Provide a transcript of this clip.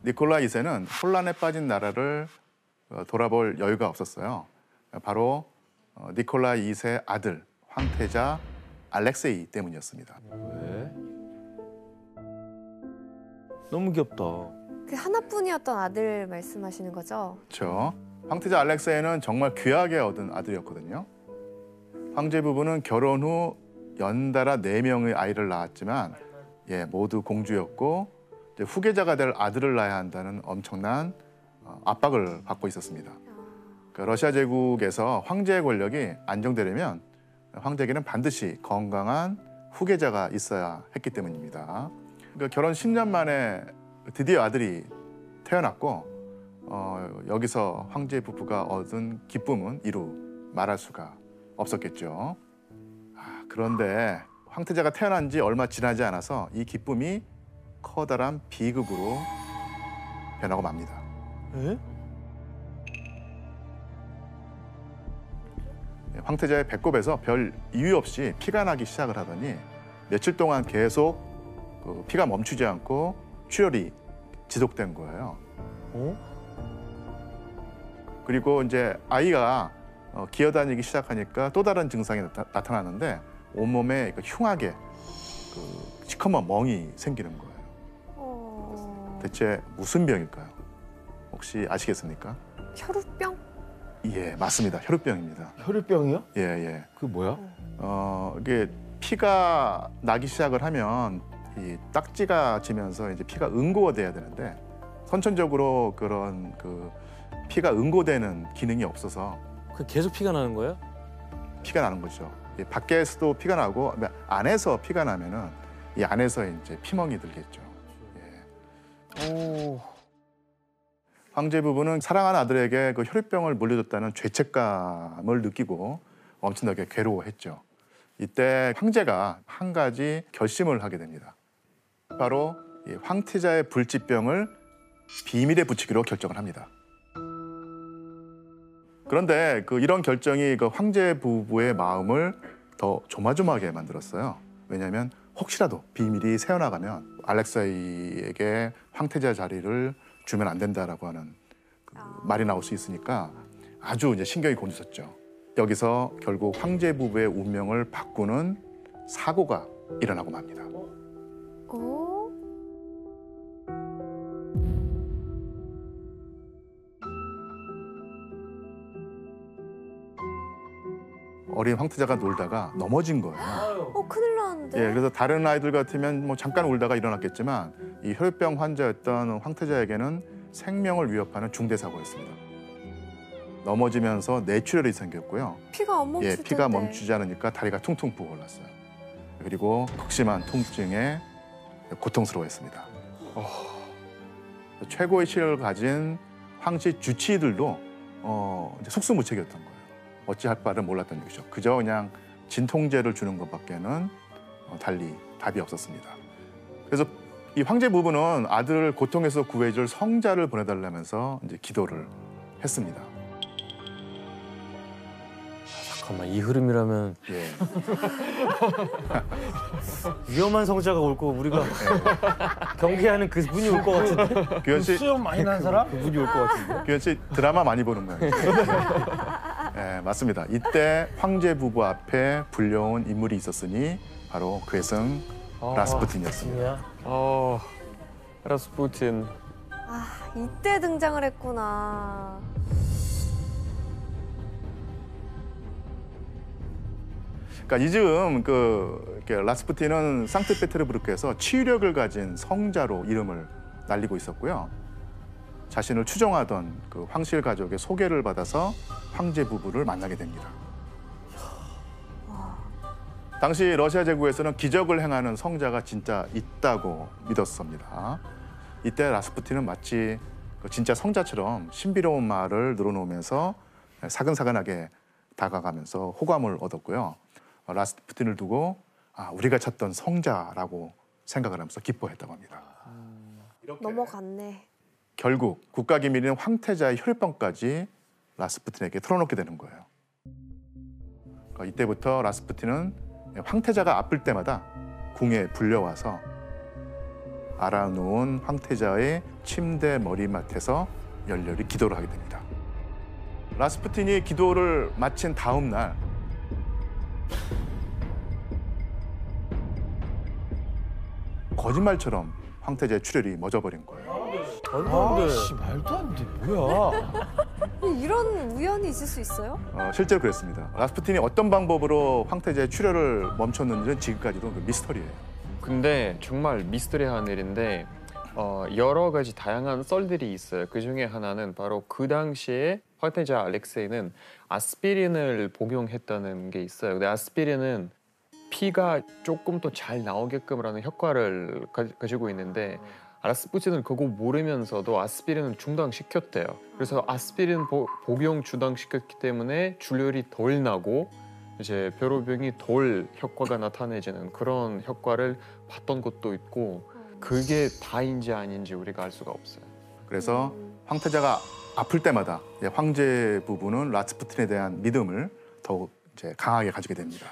니콜라 2세는 혼란에 빠진 나라를 돌아볼 여유가 없었어요. 바로 니콜라 2세 아들 황태자 알렉세이 때문이었습니다. 왜? 너무 귀엽다. 그 하나뿐이었던 아들 말씀하시는 거죠? 그렇죠. 황태자 알렉세이는 정말 귀하게 얻은 아들이었거든요. 황제 부부는 결혼 후 연달아 4명의 아이를 낳았지만 모두 공주였고 이제 후계자가 될 아들을 낳아야 한다는 엄청난 압박을 받고 있었습니다. 그러니까 러시아 제국에서 황제의 권력이 안정되려면 황제에게는 반드시 건강한 후계자가 있어야 했기 때문입니다. 그러니까 결혼 10년 만에 드디어 아들이 태어났고 여기서 황제 부부가 얻은 기쁨은 이루 말할 수가 없었겠죠. 그런데 황태자가 태어난 지 얼마 지나지 않아서 이 기쁨이 커다란 비극으로 변하고 맙니다. 에? 황태자의 배꼽에서 별 이유 없이 피가 나기 시작을 하더니 며칠 동안 계속 피가 멈추지 않고 출혈이 지속된 거예요. 그리고 이제 아이가 기어다니기 시작하니까 또 다른 증상이 나타나는데 온몸에 흉하게 시커먼 멍이 생기는 거예요. 대체 무슨 병일까요? 혹시 아시겠습니까? 혈우병? 예, 맞습니다. 혈우병입니다. 혈우병이요? 예. 그게 뭐야? 이게 피가 나기 시작을 하면 이 딱지가 지면서 이제 피가 응고돼야 되는데 선천적으로 그런 피가 응고되는 기능이 없어서 그 계속 피가 나는 거예요? 피가 나는 거죠. 밖에서도 피가 나고 안에서 피가 나면은 이 안에서 이제 피멍이 들겠죠. 오. 황제 부부는 사랑하는 아들에게 그 혈우병을 물려줬다는 죄책감을 느끼고 엄청나게 괴로워했죠. 이때 황제가 한 가지 결심을 하게 됩니다. 바로 이 황태자의 불치병을 비밀에 붙이기로 결정을 합니다. 그런데 이런 결정이 황제 부부의 마음을 더 조마조마하게 만들었어요. 왜냐하면 혹시라도 비밀이 새어나가면 알렉세이에게 황태자 자리를 주면 안 된다라고 하는 말이 나올 수 있으니까 아주 이제 신경이 곤두섰죠. 여기서 결국 황제 부부의 운명을 바꾸는 사고가 일어나고 맙니다. 어린 황태자가 놀다가 넘어진 거예요. 큰일 나는데. 그래서 다른 아이들 같으면 뭐 잠깐 울다가 일어났겠지만 이 혈우병 환자였던 황태자에게는 생명을 위협하는 중대 사고였습니다. 넘어지면서 뇌출혈이 생겼고요. 피가 안 멈출 텐데. 피가 멈추지 않으니까 다리가 퉁퉁 부어올랐어요. 그리고 극심한 통증에 고통스러워했습니다. 최고의 시력을 가진 황씨 주치의들도 이제 속수무책이었던 거예요. 어찌할 바를 몰랐던 얘기죠. 그저 그냥 진통제를 주는 것밖에는 달리 답이 없었습니다. 그래서 이 황제 부부는 아들을 고통에서 구해줄 성자를 보내달라면서 이제 기도를 했습니다. 잠깐만, 이 흐름이라면 예. 위험한 성자가 올 거고 우리가 경계하는 그 분이 올 것 같은데? 규현 씨, 수염 많이 난 사람? 그 분이 올 것 같은데? 규현 씨 드라마 많이 보는 거예요. 네, 맞습니다. 이때 황제 부부 앞에 불려온 인물이 있었으니 바로 괴성 라스푸틴이었습니다. 라스푸틴. 이때 등장을 했구나. 그러니까 이즈음 라스푸틴은 상트페테르부르크에서 치유력을 가진 성자로 이름을 날리고 있었고요. 자신을 추종하던 황실 가족의 소개를 받아서 황제 부부를 만나게 됩니다. 당시 러시아 제국에서는 기적을 행하는 성자가 진짜 있다고 믿었습니다. 이때 라스푸틴은 마치 진짜 성자처럼 신비로운 말을 늘어놓으면서 사근사근하게 다가가면서 호감을 얻었고요. 라스푸틴을 두고 우리가 찾던 성자라고 생각을 하면서 기뻐했다고 합니다. 넘어갔네. 결국 국가기밀인 황태자의 혈우병까지 라스푸틴에게 털어놓게 되는 거예요. 이때부터 라스푸틴은 황태자가 아플 때마다 궁에 불려와서 알아놓은 황태자의 침대 머리맡에서 열렬히 기도를 하게 됩니다. 라스푸틴이 기도를 마친 다음 날 거짓말처럼 황태자의 출혈이 멎어버린 거예요. 씨, 말도 안 돼. 뭐야? 이런 우연이 있을 수 있어요? 실제로 그랬습니다. 라스푸틴이 어떤 방법으로 황태자의 출혈을 멈췄는지는 지금까지도 그 미스터리예요. 근데 정말 미스터리한 일인데 여러 가지 다양한 썰들이 있어요. 그 중에 하나는 바로 그 당시에 황태자 알렉세이는 아스피린을 복용했다는 게 있어요. 근데 아스피린은 피가 조금 더 잘 나오게끔 하는 효과를 가지고 있는데 라스푸틴은 그거 모르면서도 아스피린을 중단시켰대요. 그래서 아스피린 복용 중단시켰기 때문에 출혈이 덜 나고 이제 벼로병이 덜 효과가 나타내지는 그런 효과를 봤던 것도 있고 그게 다인지 아닌지 우리가 알 수가 없어요. 그래서 황태자가 아플 때마다 황제 부부는 라스푸틴에 대한 믿음을 더욱 이제 강하게 가지게 됩니다.